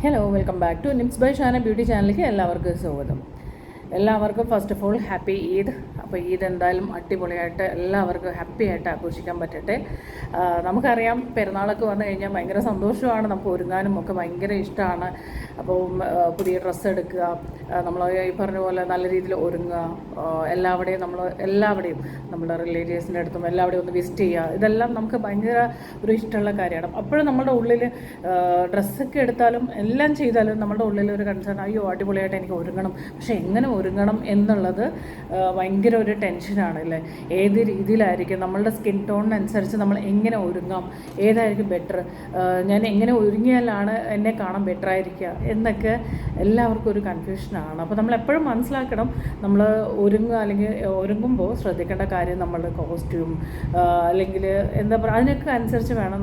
Hello, welcome back to Nims by Shana beauty ചാനലിലേക്ക് എല്ലാവർക്കും സ്വാഗതം. എല്ലാവർക്കും first of all happy Eid. അപ്പോൾ ഈദ് എന്തായാലും അടിപൊളിയായിട്ട് എല്ലാവർക്കും ഹാപ്പി ആയിട്ട് ആഘോഷിക്കാൻ പറ്റട്ടെ. നമുക്കറിയാം പെരുന്നാളൊക്കെ വന്നു കഴിഞ്ഞാൽ ഭയങ്കര സന്തോഷമാണ്, നമുക്ക് ഒരുങ്ങാനും ഒക്കെ ഭയങ്കര ഇഷ്ടമാണ്. അപ്പോൾ പുതിയ ഡ്രസ്സ് എടുക്കുക, നമ്മൾ ഈ പറഞ്ഞ പോലെ നല്ല രീതിയിൽ ഒരുങ്ങുക, എല്ലാവിടെയും നമ്മുടെ റിലേറ്റീവ്സിൻ്റെ അടുത്തും എല്ലാവിടെയും ഒന്ന് വിസിറ്റ് ചെയ്യുക, ഇതെല്ലാം നമുക്ക് ഭയങ്കര ഒരു ഇഷ്ടമുള്ള കാര്യമാണ്. അപ്പോഴും നമ്മുടെ ഉള്ളിൽ ഡ്രസ്സൊക്കെ എടുത്താലും എല്ലാം ചെയ്താലും നമ്മുടെ ഉള്ളിൽ ഒരു കൺസേൺ, അയ്യോ അടിപൊളിയായിട്ട് എനിക്ക് ഒരുങ്ങണം, പക്ഷേ എങ്ങനെ ഒരുങ്ങണം എന്നുള്ളത് ഭയങ്കര ഒരു ടെൻഷനാണ് അല്ലേ. ഏത് രീതിയിലായിരിക്കും നമ്മളുടെ സ്കിൻ ടോണിനനുസരിച്ച് നമ്മൾ എങ്ങനെ ഒരുങ്ങാം, ഏതായിരിക്കും ബെറ്റർ, ഞാൻ എങ്ങനെ ഒരുങ്ങിയാലാണ് എന്നെ കാണാൻ ബെറ്റർ ആയിരിക്കുക എന്നൊക്കെ എല്ലാവർക്കും ഒരു കൺഫ്യൂഷനാണ്. അപ്പോൾ നമ്മൾ എപ്പോഴും മനസ്സിലാക്കണം, നമ്മൾ ഒരുങ്ങുക അല്ലെങ്കിൽ ഒരുങ്ങുമ്പോൾ ശ്രദ്ധിക്കേണ്ട കാര്യം നമ്മളുടെ കോസ്റ്റ്യൂം അല്ലെങ്കിൽ എന്താ പറയുക, അതിനൊക്കെ അനുസരിച്ച് വേണം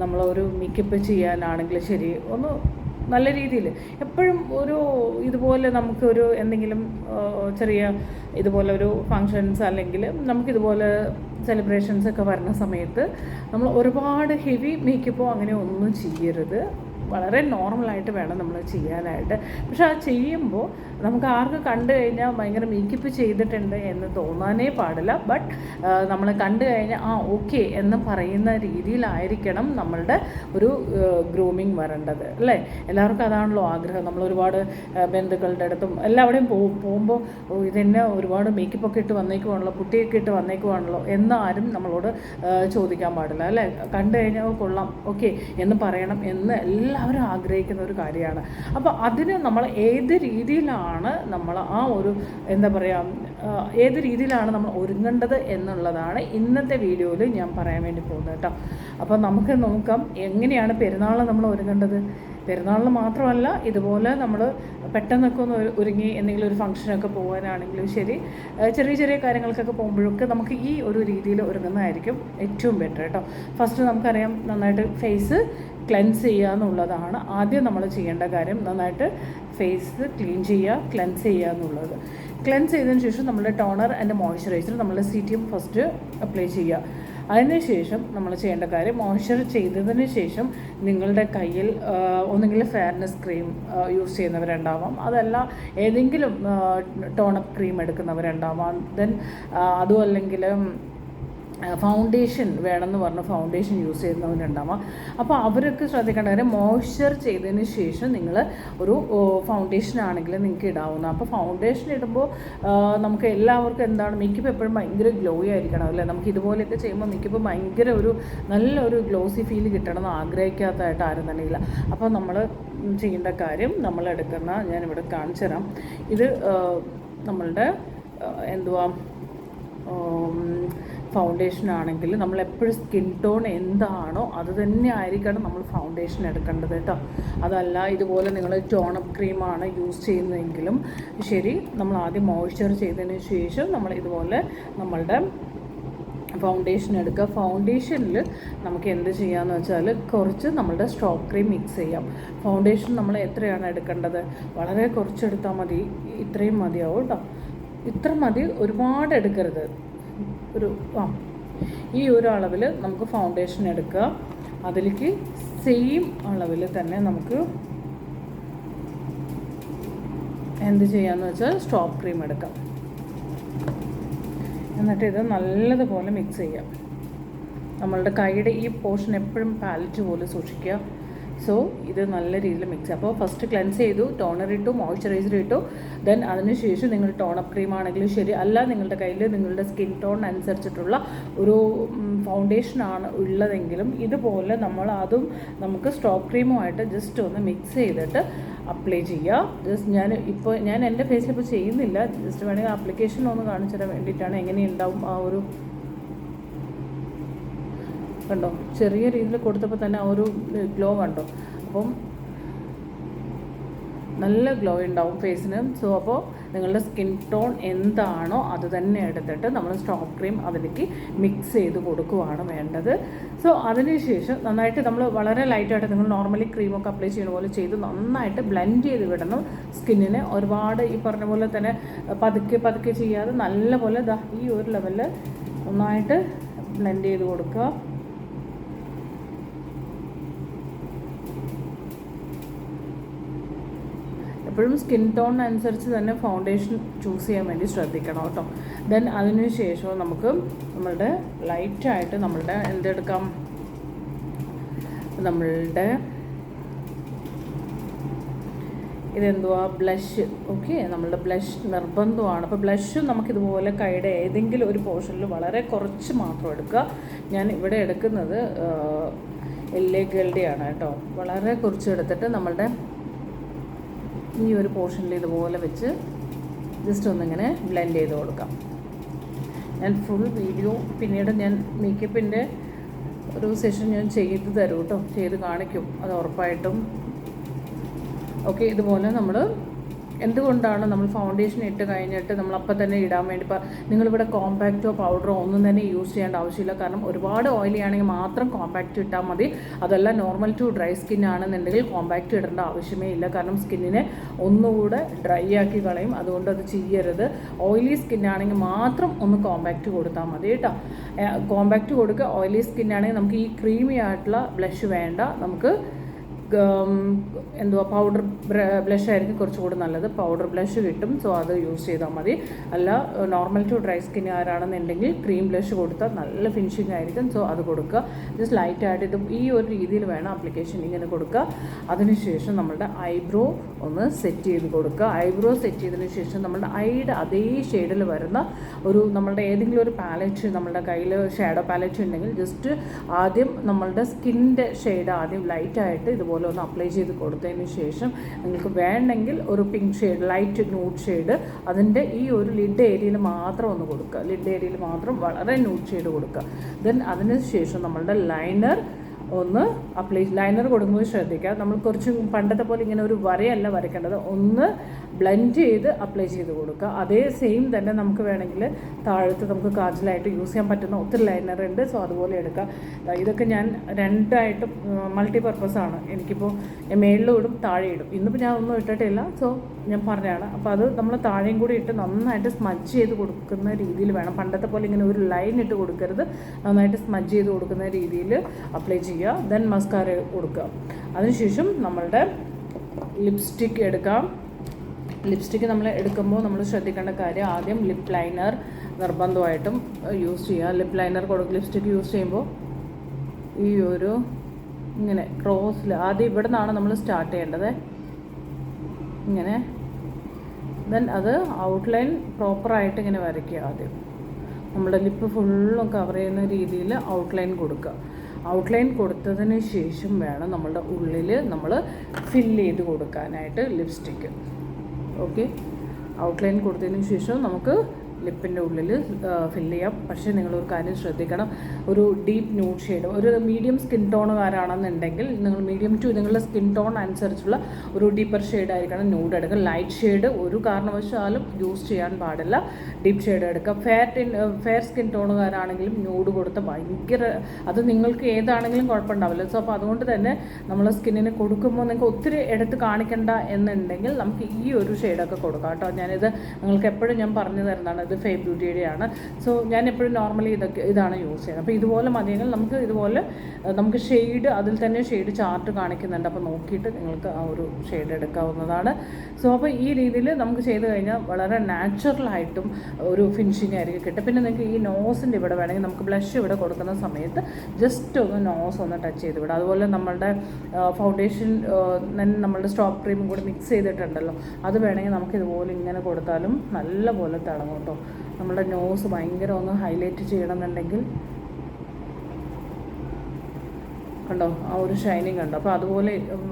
നമ്മളൊരു മേക്കപ്പ് ചെയ്യാനാണെങ്കിൽ ശരി, ഒന്ന് നല്ല രീതിയിൽ എപ്പോഴും ഒരു ഇതുപോലെ നമുക്കൊരു എന്തെങ്കിലും ചെറിയ ഇതുപോലെ ഒരു ഫങ്ഷൻസ് അല്ലെങ്കിൽ നമുക്കിതുപോലെ സെലിബ്രേഷൻസ് ഒക്കെ വരുന്ന സമയത്ത് നമ്മൾ ഒരുപാട് ഹെവി മേക്കപ്പോ അങ്ങനെ ഒന്നും ചെയ്യരുത്. വളരെ നോർമലായിട്ട് വേണം നമ്മൾ ചെയ്യാനായിട്ട്. പക്ഷെ അത് ചെയ്യുമ്പോൾ നമുക്ക് ആർക്ക് കണ്ടു കഴിഞ്ഞാൽ ഭയങ്കര മേക്കപ്പ് ചെയ്തിട്ടുണ്ട് എന്ന് തോന്നാനേ പാടില്ല. ബട്ട് നമ്മൾ കണ്ടു കഴിഞ്ഞാൽ ഓക്കെ എന്ന് പറയുന്ന രീതിയിലായിരിക്കണം നമ്മളുടെ ഒരു ഗ്രൂമിങ് വരേണ്ടത് അല്ലേ. എല്ലാവർക്കും അതാണല്ലോ ആഗ്രഹം. നമ്മൾ ഒരുപാട് ബന്ധുക്കളുടെ അടുത്തും എല്ലാവിടെയും പോകുമ്പോൾ ഇതെന്നെ ഒരുപാട് മേക്കപ്പൊക്കെ ഇട്ട് വന്നേക്കുവാണല്ലോ, പുട്ടിയൊക്കെ ഇട്ട് വന്നേക്കുവാണല്ലോ എന്നാരും നമ്മളോട് ചോദിക്കാൻ പാടില്ല അല്ലേ. കണ്ടു കഴിഞ്ഞാൽ കൊള്ളാം, ഓക്കെ എന്ന് പറയണം എന്ന് എല്ലാവരും ആഗ്രഹിക്കുന്ന ഒരു കാര്യമാണ്. അപ്പോൾ അതിന് നമ്മൾ ഏത് രീതിയിലാണ് നമ്മൾ ആ ഒരു എന്താ പറയുക, ഏത് രീതിയിലാണ് നമ്മൾ ഒരുങ്ങേണ്ടത് എന്നുള്ളതാണ് ഇന്നത്തെ വീഡിയോയിൽ ഞാൻ പറയാൻ വേണ്ടി പോകുന്നത് കേട്ടോ. അപ്പോൾ നമുക്ക് നോക്കാം എങ്ങനെയാണ് പെരുന്നാളിന് നമ്മൾ ഒരുങ്ങേണ്ടത്. പെരുന്നാളിന് മാത്രമല്ല, ഇതുപോലെ നമ്മൾ പെട്ടെന്നൊക്കെ ഒന്ന് ഒരുങ്ങി എന്തെങ്കിലും ഒരു ഫംഗ്ഷനൊക്കെ പോകാനാണെങ്കിലും ശരി, ചെറിയ ചെറിയ കാര്യങ്ങൾക്കൊക്കെ പോകുമ്പോഴൊക്കെ നമുക്ക് ഈ ഒരു രീതിയിൽ ഒരുങ്ങുന്നതായിരിക്കും ഏറ്റവും ബെറ്റർ കേട്ടോ. ഫസ്റ്റ് നമുക്കറിയാം, നന്നായിട്ട് ഫേസ് ക്ലെൻസ് ചെയ്യുക എന്നുള്ളതാണ് ആദ്യം നമ്മൾ ചെയ്യേണ്ട കാര്യം. നന്നായിട്ട് ഫേസ് ക്ലീൻ ചെയ്യുക, ക്ലെൻസ് ചെയ്യുക എന്നുള്ളത്. ക്ലെൻസ് ചെയ്തതിന് ശേഷം നമ്മുടെ ടോണർ ആൻഡ് മോയ്സ്ചറൈസർ നമ്മുടെ CTM ഫസ്റ്റ് അപ്ലൈ ചെയ്യുക. അതിനുശേഷം നമ്മൾ ചെയ്യേണ്ട കാര്യം, മോയ്സ്ചർ ചെയ്തതിന് ശേഷം നിങ്ങളുടെ കയ്യിൽ ഒന്നുകിൽ ഫെയർനെസ് ക്രീം യൂസ് ചെയ്യുന്നവരുണ്ടാവാം, അതല്ല ഏതെങ്കിലും ടോണപ്പ് ക്രീം എടുക്കുന്നവരുണ്ടാവാം, ദെൻ അതും അല്ലെങ്കിൽ ഫൗണ്ടേഷൻ വേണമെന്ന് പറഞ്ഞ് ഫൗണ്ടേഷൻ യൂസ് ചെയ്യുന്നവരുണ്ടാവാം. അപ്പോൾ അവരൊക്കെ ശ്രദ്ധിക്കേണ്ട കാര്യം, മോയ്സ്ചർ ചെയ്തതിന് ശേഷം നിങ്ങൾ ഒരു ഫൗണ്ടേഷൻ ആണെങ്കിൽ നിങ്ങൾക്ക് ഇടാവുന്ന. അപ്പോൾ ഫൗണ്ടേഷൻ ഇടുമ്പോൾ നമുക്ക് എല്ലാവർക്കും എന്താണ്, മേക്കപ്പ് എപ്പോഴും ഭയങ്കര ഗ്ലോ ആയിരിക്കണം അല്ലേ. നമുക്ക് ഇതുപോലെയൊക്കെ ചെയ്യുമ്പോൾ മേക്കപ്പ് ഭയങ്കര ഒരു നല്ലൊരു ഗ്ലോസി ഫീൽ കിട്ടണമെന്ന് ആഗ്രഹിക്കാത്തതായിട്ട് ആരും തന്നെ ഇല്ല. അപ്പോൾ നമ്മൾ ചെയ്യേണ്ട കാര്യം, നമ്മളെടുക്കുന്ന ഞാനിവിടെ കാണിച്ചു തരാം. ഇത് നമ്മളുടെ എന്തുവാ ഫൗണ്ടേഷൻ ആണെങ്കിൽ നമ്മളെപ്പോഴും സ്കിൻ ടോൺ എന്താണോ അത് തന്നെ ആയിരിക്കണം നമ്മൾ ഫൗണ്ടേഷൻ എടുക്കേണ്ടത് കേട്ടോ. അതല്ല ഇതുപോലെ നിങ്ങൾ ടോണപ്പ് ക്രീമാണ് യൂസ് ചെയ്യുന്നതെങ്കിലും ശരി, നമ്മൾ ആദ്യം മോയ്സ്ചർ ചെയ്തതിന് ശേഷം നമ്മൾ ഇതുപോലെ നമ്മളുടെ ഫൗണ്ടേഷൻ എടുക്കുക. ഫൗണ്ടേഷനിൽ നമുക്ക് എന്ത് ചെയ്യാമെന്ന് വെച്ചാൽ കുറച്ച് നമ്മളുടെ സ്ട്രോക്ക് ക്രീം മിക്സ് ചെയ്യാം. ഫൗണ്ടേഷൻ നമ്മൾ എത്രയാണ് എടുക്കേണ്ടത്, വളരെ കുറച്ചെടുത്താൽ മതി, ഇത്രയും മതിയാവും കേട്ടോ. ഇത്ര മതി, ഒരുപാട് എടുക്കരുത്. ഈ ഒരു അളവിൽ നമുക്ക് ഫൗണ്ടേഷൻ എടുക്കുക. അതിലേക്ക് സെയിം അളവിൽ തന്നെ നമുക്ക് എന്ത് ചെയ്യാമെന്ന് വെച്ചാൽ സ്ട്രോക്ക് ക്രീം എടുക്കാം. എന്നിട്ട് ഇത് നല്ലതുപോലെ മിക്സ് ചെയ്യാം. നമ്മളുടെ കൈയുടെ ഈ പോർഷൻ എപ്പോഴും പാലറ്റ് പോലെ സൂക്ഷിക്കുക. സോ ഇത് നല്ല രീതിയിൽ മിക്സ്. അപ്പോൾ ഫസ്റ്റ് ക്ലെൻസ് ചെയ്തു, ടോണർ ഇട്ടു, മോയ്സ്ചറൈസർ ഇട്ടു, ദെൻ അതിനുശേഷം നിങ്ങൾ ടോണപ്പ് ക്രീം ആണെങ്കിലും ശരി, അല്ല നിങ്ങളുടെ കയ്യിൽ നിങ്ങളുടെ സ്കിൻ ടോൺ അനുസരിച്ചിട്ടുള്ള ഒരു ഫൗണ്ടേഷനാണ് ഉള്ളതെങ്കിലും ഇതുപോലെ നമ്മൾ അതും നമുക്ക് സ്ട്രോക്ക് ക്രീമുമായിട്ട് ജസ്റ്റ് ഒന്ന് മിക്സ് ചെയ്തിട്ട് അപ്ലൈ ചെയ്യുക. ജസ്റ്റ് ഞാൻ എൻ്റെ ഫേസിലിപ്പോൾ ചെയ്യുന്നില്ല, ജസ്റ്റ് വേണമെങ്കിൽ ആപ്ലിക്കേഷൻ ഒന്ന് കാണിച്ചു തരാൻ വേണ്ടിയിട്ടാണ്. എങ്ങനെയുണ്ടാവും ആ ഒരു കണ്ടോ, ചെറിയ രീതിയിൽ കൊടുത്തപ്പോൾ തന്നെ ആ ഒരു ഗ്ലോ കണ്ടോ. അപ്പം നല്ല ഗ്ലോ ഉണ്ടാവും ഫേസിന്. സോ അപ്പോൾ നിങ്ങളുടെ സ്കിൻ ടോൺ എന്താണോ അത് തന്നെ എടുത്തിട്ട് നമ്മൾ സ്ട്രോക്ക് ക്രീം അതിലേക്ക് മിക്സ് ചെയ്ത് കൊടുക്കുകയാണ് വേണ്ടത്. സോ അതിനുശേഷം നന്നായിട്ട് നമ്മൾ വളരെ ലൈറ്റായിട്ട് നിങ്ങൾ നോർമലി ക്രീമൊക്കെ അപ്ലൈ ചെയ്യുന്ന പോലെ ചെയ്ത് നന്നായിട്ട് ബ്ലെൻഡ് ചെയ്ത് വിടണം സ്കിന്നിനെ. ഒരുപാട് ഈ പറഞ്ഞ പോലെ തന്നെ പതുക്കെ ചെയ്യാതെ നല്ല പോലെ ഈ ഒരു ലെവലിൽ നന്നായിട്ട് ബ്ലെൻഡ് ചെയ്ത് കൊടുക്കുക. എപ്പോഴും സ്കിൻ ടോണിനനുസരിച്ച് തന്നെ ഫൗണ്ടേഷൻ ചൂസ് ചെയ്യാൻ വേണ്ടി ശ്രദ്ധിക്കണം കേട്ടോ. ദെൻ അതിന് ശേഷം നമുക്ക് നമ്മളുടെ ലൈറ്റായിട്ട് നമ്മളുടെ എന്തെടുക്കാം, നമ്മളുടെ ഇതെന്തുവാ, ബ്ലഷ്. ഓക്കെ, നമ്മളുടെ ബ്ലഷ് നിർബന്ധമാണ്. അപ്പോൾ ബ്ലഷ് നമുക്കിതുപോലെ കൈയുടെ ഏതെങ്കിലും ഒരു പോർഷനിൽ വളരെ കുറച്ച് മാത്രം എടുക്കുക. ഞാൻ ഇവിടെ എടുക്കുന്നത് LA Girl's ആണ് കേട്ടോ. വളരെ കുറച്ച് എടുത്തിട്ട് നമ്മളുടെ ഈ ഒരു പോർഷനിൽ ഇതുപോലെ വെച്ച് ജസ്റ്റ് ഒന്നിങ്ങനെ ബ്ലെൻഡ് ചെയ്ത് കൊടുക്കാം. ഞാൻ ഫുൾ വീഡിയോ പിന്നീട് ഞാൻ മേക്കപ്പിൻ്റെ ഒരു സെഷൻ ഞാൻ ചെയ്ത് തരും കേട്ടോ, ചെയ്ത് കാണിക്കും അത് ഉറപ്പായിട്ടും. ഓക്കെ, ഇതുപോലെ നമ്മൾ എന്തുകൊണ്ടാണ് നമ്മൾ ഫൗണ്ടേഷൻ ഇട്ട് കഴിഞ്ഞിട്ട് നമ്മൾ അപ്പം തന്നെ ഇടാൻ വേണ്ടി, ഇപ്പോൾ നിങ്ങളിവിടെ കോമ്പാക്റ്റോ പൗഡറോ ഒന്നും തന്നെ യൂസ് ചെയ്യേണ്ട ആവശ്യമില്ല. കാരണം ഒരുപാട് ഓയിലി ആണെങ്കിൽ മാത്രം കോമ്പാക്റ്റ് ഇട്ടാൽ മതി. അതല്ല നോർമൽ ടു ഡ്രൈ സ്കിൻ ആണെന്നുണ്ടെങ്കിൽ കോമ്പാക്റ്റ് ഇടേണ്ട ആവശ്യമേ ഇല്ല. കാരണം സ്കിന്നിനെ ഒന്നുകൂടെ ഡ്രൈ ആക്കി കളയും. അതുകൊണ്ട് അത് ചെയ്യരുത്. ഓയിലി സ്കിൻ ആണെങ്കിൽ മാത്രം ഒന്ന് കോമ്പാക്റ്റ് കൊടുത്താൽ മതി കേട്ടോ. കോമ്പാക്റ്റ് കൊടുക്കുക. ഓയിലി സ്കിൻ ആണെങ്കിൽ നമുക്ക് ഈ ക്രീമി ആയിട്ടുള്ള ബ്ലഷ് വേണ്ട. നമുക്ക് എന്തുവാ, പൗഡർ ബ്ലഷ് ആയിരിക്കും കുറച്ചുകൂടി നല്ലത്. പൗഡർ ബ്ലഷ് കിട്ടും. സോ അത് യൂസ് ചെയ്താൽ മതി. അല്ല നോർമൽ ടു ഡ്രൈ സ്കിന്നുകാരാണെന്നുണ്ടെങ്കിൽ ക്രീം ബ്ലഷ് കൊടുത്താൽ നല്ല ഫിനിഷിംഗ് ആയിരിക്കും. സോ അത് കൊടുക്കുക. ജസ്റ്റ് ലൈറ്റായിട്ട് ഇത് ഈ ഒരു രീതിയിൽ വേണം ആപ്ലിക്കേഷൻ ഇങ്ങനെ കൊടുക്കുക. അതിനുശേഷം നമ്മുടെ ഐബ്രോ ഒന്ന് സെറ്റ് ചെയ്ത് കൊടുക്കുക. ഐബ്രോ സെറ്റ് ചെയ്തതിന് ശേഷം നമ്മുടെ ഐയുടെ അതേ ഷെയ്ഡിൽ വരുന്ന ഒരു നമ്മളുടെ ഏതെങ്കിലും ഒരു പാലറ്റ് നമ്മളുടെ കയ്യിൽ ഷാഡോ പാലറ്റ് ഉണ്ടെങ്കിൽ ജസ്റ്റ് ആദ്യം നമ്മളുടെ സ്കിന്നിൻ്റെ ഷെയ്ഡ് ആദ്യം ലൈറ്റായിട്ട് ഇതുപോലെ ഒന്ന് അപ്ലൈ ചെയ്ത് കൊടുത്തതിന് ശേഷം നിങ്ങൾക്ക് വേണമെങ്കിൽ ഒരു pink shade, light nude shade അതിൻ്റെ ഈ ഒരു ലിഡ് ഏരിയയിൽ മാത്രം ഒന്ന് കൊടുക്കുക. ലിഡ് ഏരിയയിൽ മാത്രം വളരെ ന്യൂഡ് ഷെയ്ഡ് കൊടുക്കുക. ദെൻ അതിന് ശേഷം നമ്മളുടെ ലൈനർ ഒന്ന് ലൈനർ കൊടുക്കുമ്പോൾ ശ്രദ്ധിക്കുക. നമ്മൾ കുറച്ച് പണ്ടത്തെ പോലെ ഇങ്ങനെ ഒരു വരയല്ല വരയ്ക്കേണ്ടത്, ഒന്ന് ബ്ലെൻഡ് ചെയ്ത് അപ്ലൈ ചെയ്ത് കൊടുക്കുക. അതേ സെയിം തന്നെ നമുക്ക് വേണമെങ്കിൽ താഴത്ത് നമുക്ക് കാജലായിട്ട് യൂസ് ചെയ്യാൻ പറ്റുന്ന ഒത്തിരി ലൈനർ ഉണ്ട്. സോ അതുപോലെ എടുക്കുക. ഇതൊക്കെ ഞാൻ രണ്ടായിട്ടും മൾട്ടി പർപ്പസാണ്. എനിക്കിപ്പോൾ മേളിലും ഇടും താഴെ ഇടും. ഇന്നിപ്പോൾ ഞാൻ ഒന്നും ഇട്ടിട്ടില്ല. സോ ഞാൻ പറഞ്ഞതാണ്. അപ്പോൾ അത് നമ്മൾ താഴെയും കൂടി ഇട്ട് നന്നായിട്ട് സ്മജ് ചെയ്ത് കൊടുക്കുന്ന രീതിയിൽ വേണം. പണ്ടത്തെ പോലെ ഇങ്ങനെ ഒരു ലൈൻ ഇട്ട് കൊടുക്കരുത്. നന്നായിട്ട് സ്മജ് ചെയ്ത് കൊടുക്കുന്ന രീതിയിൽ അപ്ലൈ ചെയ്യുക. ദെൻ മസ്കാര കൊടുക്കുക. അതിനുശേഷം നമ്മളുടെ ലിപ്സ്റ്റിക്ക് എടുക്കാം. ലിപ്സ്റ്റിക്ക് നമ്മൾ എടുക്കുമ്പോൾ നമ്മൾ ശ്രദ്ധിക്കേണ്ട കാര്യം, ആദ്യം ലിപ്പ് ലൈനർ നിർബന്ധമായിട്ടും യൂസ് ചെയ്യുക. ലിപ്പ് ലൈനർ ലിപ്സ്റ്റിക്ക് യൂസ് ചെയ്യുമ്പോൾ ഈ ഒരു ഇങ്ങനെ ക്രോസിൽ ആദ്യം ഇവിടെ നിന്നാണ് നമ്മൾ സ്റ്റാർട്ട് ചെയ്യേണ്ടത്. ഇങ്ങനെ ദെൻ അത് ഔട്ട്ലൈൻ പ്രോപ്പറായിട്ട് ഇങ്ങനെ വരയ്ക്കുക. ആദ്യം നമ്മുടെ ലിപ്പ് ഫുള്ളും കവർ ചെയ്യുന്ന രീതിയിൽ ഔട്ട്ലൈൻ കൊടുക്കുക. ഔട്ട്ലൈൻ കൊടുത്തതിന് ശേഷം വേണം നമ്മളുടെ ഉള്ളിൽ നമ്മൾ ഫില്ല് ചെയ്ത് കൊടുക്കാനായിട്ട് ലിപ്സ്റ്റിക്ക്. ഓക്കെ, ഔട്ട്ലൈൻ കൊടുത്തതിന് ശേഷം നമുക്ക് ലിപ്പിൻ്റെ ഉള്ളിൽ ഫില്ല് ചെയ്യാം. പക്ഷേ നിങ്ങളൊരു കാര്യം ശ്രദ്ധിക്കണം, ഒരു ഡീപ്പ് ന്യൂഡ് ഷെയ്ഡ്, ഒരു മീഡിയം സ്കിൻ ടോണുകാരാണെന്നുണ്ടെങ്കിൽ നിങ്ങൾ മീഡിയം ടു നിങ്ങളുടെ സ്കിൻ ടോൺ അനുസരിച്ചുള്ള ഒരു ഡീപ്പർ ഷെയ്ഡ് ആയിരിക്കണം ന്യൂഡ് എടുക്കുക. ലൈറ്റ് ഷെയ്ഡ് ഒരു കാരണവശാലും യൂസ് ചെയ്യാൻ പാടില്ല. ഡീപ്പ് ഷെയ്ഡ് എടുക്കുക. ഫെയർ സ്കിൻ ടോണുകാരാണെങ്കിലും ന്യൂഡ് കൊടുത്ത ഭയങ്കര, അത് നിങ്ങൾക്ക് ഏതാണെങ്കിലും കുഴപ്പമുണ്ടാവില്ല. സോ അപ്പോൾ അതുകൊണ്ട് തന്നെ നമ്മൾ സ്കിന്നിന് കൊടുക്കുമ്പോൾ നിങ്ങൾക്ക് ഒത്തിരി എടുത്ത് കാണിക്കണ്ട എന്നുണ്ടെങ്കിൽ നമുക്ക് ഈ ഒരു ഷെയ്ഡൊക്കെ കൊടുക്കാം കേട്ടോ. ഞാനിത് നിങ്ങൾക്ക് എപ്പോഴും ഞാൻ പറഞ്ഞു തരുന്നതാണ്. ഇത് ഫേ ബ്യൂട്ടിയുടെയാണ്. സോ ഞാൻ എപ്പോഴും നോർമലി ഇതാണ് യൂസ് ചെയ്യുന്നത്. അപ്പോൾ ഇതുപോലെ മതിയെങ്കിൽ നമുക്ക് ഇതുപോലെ നമുക്ക് ഷെയ്ഡ് അതിൽ തന്നെ ഷെയ്ഡ് ചാർട്ട് കാണിക്കുന്നുണ്ട്. അപ്പോൾ നോക്കിയിട്ട് നിങ്ങൾക്ക് ആ ഒരു ഷെയ്ഡ് എടുക്കാവുന്നതാണ്. സോ അപ്പോൾ ഈ രീതിയിൽ നമുക്ക് ചെയ്ത് കഴിഞ്ഞാൽ വളരെ നാച്ചുറലായിട്ടും ഒരു ഫിനിഷിംഗ് ആയിരിക്കും കിട്ടും. പിന്നെ നിങ്ങൾക്ക് ഈ നോസിൻ്റെ ഇവിടെ വേണമെങ്കിൽ നമുക്ക് ബ്ലഷ് ഇവിടെ കൊടുക്കുന്ന സമയത്ത് ജസ്റ്റ് ഒന്ന് നോസ് ഒന്ന് ടച്ച് ചെയ്ത് വിടാം. അതുപോലെ നമ്മളുടെ ഫൗണ്ടേഷൻ നമ്മളുടെ സ്റ്റോപ്പ് ക്രീമും കൂടി മിക്സ് ചെയ്തിട്ടുണ്ടല്ലോ, അത് വേണമെങ്കിൽ നമുക്ക് ഇതുപോലെ ഇങ്ങനെ കൊടുത്താലും നല്ല പോലെ തിളങ്ങും കേട്ടോ. നമ്മുടെ നോസ് ഭയങ്കര ഒന്ന് ഹൈലൈറ്റ് ചെയ്യണമെന്നുണ്ടെങ്കിൽ കണ്ടോ ആ ഒരു ഷൈനിങ് കണ്ടോ. അപ്പോൾ അതുപോലെ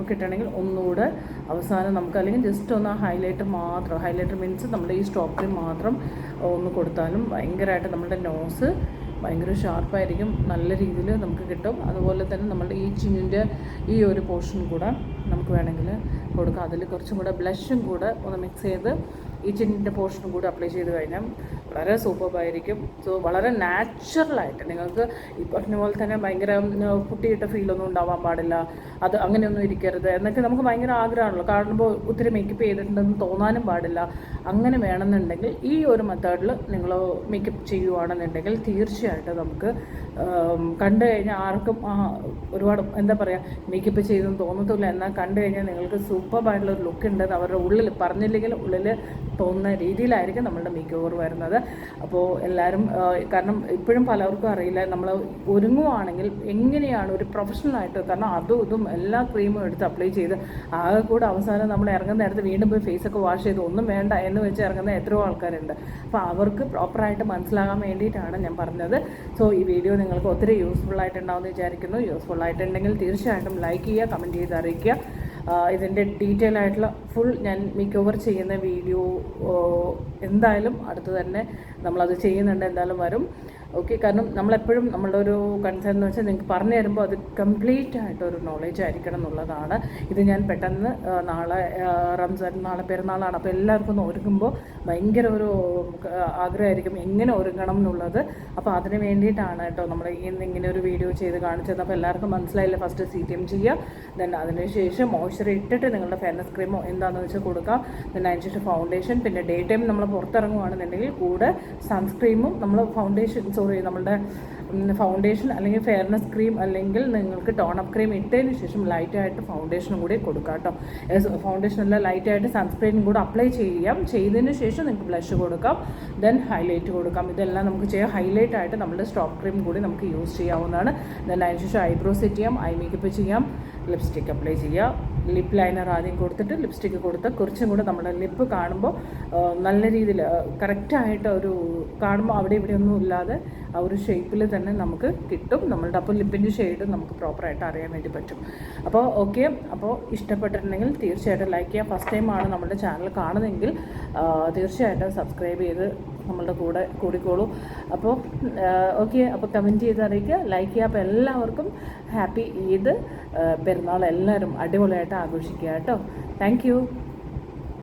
കിട്ടണമെങ്കിൽ ഒന്നുകൂടെ അവസാനം നമുക്ക്, അല്ലെങ്കിൽ ജസ്റ്റ് ഒന്ന് ഹൈലൈറ്റ് മാത്രം, ഹൈലൈറ്റർ മീൻസ് നമ്മുടെ ഈ സ്റ്റോപ്പ് ക്രീം മാത്രം ഒന്ന് കൊടുത്താലും ഭയങ്കരമായിട്ട് നമ്മുടെ നോസ് ഭയങ്കര ഷാർപ്പായിരിക്കും, നല്ല രീതിയിൽ നമുക്ക് കിട്ടും. അതുപോലെ തന്നെ നമ്മുടെ ഈ ചിന്നിൻ്റെ ഈ ഒരു പോർഷൻ കൂടെ നമുക്ക് വേണമെങ്കിൽ കൊടുക്കാം. അതിൽ കുറച്ചും കൂടെ ബ്ലഷും കൂടെ ഒന്ന് മിക്സ് ചെയ്ത് ഈ ചിന്നിൻ്റെ പോർഷനും കൂടി അപ്ലൈ ചെയ്ത് കഴിഞ്ഞാൽ വളരെ സൂപ്പർബായിരിക്കും. സോ വളരെ നാച്ചുറലായിട്ട് നിങ്ങൾക്ക് ഈ പറഞ്ഞ പോലെ തന്നെ ഭയങ്കര കുട്ടിയിട്ട ഫീലൊന്നും ഉണ്ടാവാൻ പാടില്ല, അത് അങ്ങനെയൊന്നും ഇരിക്കരുത് എന്നൊക്കെ നമുക്ക് ഭയങ്കര ആഗ്രഹമാണല്ലോ. കാണുമ്പോൾ ഒത്തിരി മേക്കപ്പ് ചെയ്തിട്ടുണ്ടെന്ന് തോന്നാനും പാടില്ല. അങ്ങനെ വേണമെന്നുണ്ടെങ്കിൽ ഈ ഒരു മെത്തേഡിൽ നിങ്ങൾ മേക്കപ്പ് ചെയ്യുകയാണെന്നുണ്ടെങ്കിൽ തീർച്ചയായിട്ടും നമുക്ക് കണ്ടു കഴിഞ്ഞാൽ ആർക്കും ഒരുപാട് എന്താ പറയുക മേക്കപ്പ് ചെയ്തെന്ന് തോന്നത്തില്ല. എന്നാൽ കണ്ടു കഴിഞ്ഞാൽ നിങ്ങൾക്ക് സൂപ്പർബായിട്ടുള്ള ഒരു ലുക്ക് ഉണ്ടെന്ന് അവരുടെ ഉള്ളിൽ പറഞ്ഞില്ലെങ്കിൽ ഉള്ളിൽ തോന്നുന്ന രീതിയിലായിരിക്കും നമ്മളുടെ മേക്ക് ഓവർ വരുന്നത്. അപ്പോൾ എല്ലാവരും കാരണം ഇപ്പോഴും പലർക്കും അറിയില്ല നമ്മൾ ഒരുങ്ങുവാണെങ്കിൽ എങ്ങനെയാണ് ഒരു പ്രൊഫഷണലായിട്ട്, കാരണം അതും ഇതും എല്ലാ ക്രീമും എടുത്ത് അപ്ലൈ ചെയ്ത് ആകെ കൂടെ അവസാനം നമ്മൾ ഇറങ്ങുന്ന നേരത്ത് വീണ്ടും പോയി ഫേസൊക്കെ വാഷ് ചെയ്ത് ഒന്നും വേണ്ട എന്ന് വെച്ച് ഇറങ്ങുന്ന എത്രയോ ആൾക്കാരുണ്ട്. അപ്പോൾ അവർക്ക് പ്രോപ്പറായിട്ട് മനസ്സിലാകാൻ വേണ്ടിയിട്ടാണ് ഞാൻ പറഞ്ഞത്. സോ ഈ വീഡിയോ നിങ്ങൾക്ക് ഒത്തിരി യൂസ്ഫുള്ളായിട്ടുണ്ടാവുമെന്ന് വിചാരിക്കുന്നു. യൂസ്ഫുള്ളായിട്ടുണ്ടെങ്കിൽ തീർച്ചയായിട്ടും ലൈക്ക് ചെയ്യുക, കമൻറ്റ് ചെയ്ത് അറിയിക്കുക. ഇതിൻ്റെ ഡീറ്റെയിൽ ആയിട്ടുള്ള ഫുൾ ഞാൻ മേക്ക് ഓവർ ചെയ്യുന്ന വീഡിയോ എന്തായാലും അടുത്ത് തന്നെ നമ്മളത് ചെയ്യുന്നുണ്ട്, എന്തായാലും വരും. ഓക്കെ, കാരണം നമ്മളെപ്പോഴും നമ്മളുടെ ഒരു കൺസേൺ എന്ന് വെച്ചാൽ നിങ്ങൾക്ക് പറഞ്ഞു തരുമ്പോൾ അത് കംപ്ലീറ്റ് ആയിട്ടൊരു നോളേജ് ആയിരിക്കണം എന്നുള്ളതാണ്. ഇത് ഞാൻ പെട്ടെന്ന് നാളെ റംസാൻ, നാളെ പെരുന്നാളാണ്, അപ്പോൾ എല്ലാവർക്കും ഒന്ന് ഒരുങ്ങുമ്പോൾ ഭയങ്കര ഒരു ആഗ്രഹമായിരിക്കും എങ്ങനെ ഒരുങ്ങണം എന്നുള്ളത്. അപ്പോൾ അതിന് വേണ്ടിയിട്ടാണ് കേട്ടോ നമ്മൾ ഇങ്ങനെ ഒരു വീഡിയോ ചെയ്ത് കാണിച്ചത്. അപ്പോൾ എല്ലാവർക്കും മനസ്സിലായില്ല. ഫസ്റ്റ് CTM ചെയ്യുക, ദെൻ അതിനുശേഷം മോയ്സ്ചർ ഇട്ടിട്ട് നിങ്ങളുടെ ഫെയർനെസ് ക്രീമോ എന്താണെന്ന് വെച്ചാൽ കൊടുക്കാം, ദെൻ അതിനുശേഷം ഫൗണ്ടേഷൻ, പിന്നെ ഡേ ടൈം നമ്മൾ പുറത്തിറങ്ങുകയാണെന്നുണ്ടെങ്കിൽ കൂടെ സൺസ്ക്രീമും നമ്മൾ നമ്മളുടെ ഫൗണ്ടേഷൻ അല്ലെങ്കിൽ ഫെയർനെസ് ക്രീം അല്ലെങ്കിൽ നിങ്ങൾക്ക് ടോണപ്പ് ക്രീം ഇട്ടതിന് ശേഷം ലൈറ്റായിട്ട് ഫൗണ്ടേഷനും കൂടി കൊടുക്കാം കേട്ടോ. ഫൗണ്ടേഷനെല്ലാം ലൈറ്റായിട്ട് സൺസ്ക്രീനും കൂടെ അപ്ലൈ ചെയ്യാം. ചെയ്തതിന് ശേഷം നിങ്ങൾക്ക് ബ്ലഷ് കൊടുക്കാം, ദെൻ ഹൈലൈറ്റ് കൊടുക്കാം. ഇതെല്ലാം നമുക്ക് ചെയ്യാം. ഹൈലൈറ്റ് ആയിട്ട് നമ്മുടെ സ്റ്റോപ്പ് ക്രീം കൂടി നമുക്ക് യൂസ് ചെയ്യാവുന്നതാണ്. ദെൻ അതിനുശേഷം ഐബ്രോ സെറ്റ് ചെയ്യാം, ഐ മേക്കപ്പ് ചെയ്യാം, ലിപ്സ്റ്റിക്ക് അപ്ലൈ ചെയ്യുക. ലിപ്പ് ലൈനർ ആദ്യം കൊടുത്തിട്ട് ലിപ്സ്റ്റിക്ക് കൊടുത്ത് കുറച്ചും കൂടെ നമ്മുടെ ലിപ്പ് കാണുമ്പോൾ നല്ല രീതിയിൽ കറക്റ്റായിട്ട് ഒരു കാണുമ്പോൾ അവിടെ ഇവിടെ ഒന്നും ഇല്ലാതെ ആ ഒരു ഷേപ്പിൽ തന്നെ നമുക്ക് കിട്ടും നമ്മളുടെ. അപ്പോൾ ലിപ്പിൻ്റെ ഷെയ്ഡ് നമുക്ക് പ്രോപ്പറായിട്ട് അറിയാൻ വേണ്ടി പറ്റും. അപ്പോൾ ഓക്കെ, അപ്പോൾ ഇഷ്ടപ്പെട്ടിട്ടുണ്ടെങ്കിൽ തീർച്ചയായിട്ടും ലൈക്ക് ചെയ്യുക. ഫസ്റ്റ് ടൈമാണ് നമ്മുടെ ചാനൽ കാണുന്നതെങ്കിൽ തീർച്ചയായിട്ടും സബ്സ്ക്രൈബ് ചെയ്ത് നമ്മളുടെ കൂടെ കൂടിക്കോളൂ. അപ്പോൾ ഓക്കെ, അപ്പോൾ കമൻറ്റ് ചെയ്ത് അറിയിക്കുക, ലൈക്ക് ചെയ്യുക. അപ്പോൾ എല്ലാവർക്കും ഹാപ്പി ഈദ്, പെരുന്നാൾ എല്ലാവരും അടിപൊളിയായിട്ട് ആഘോഷിക്കുക കേട്ടോ. Thank you.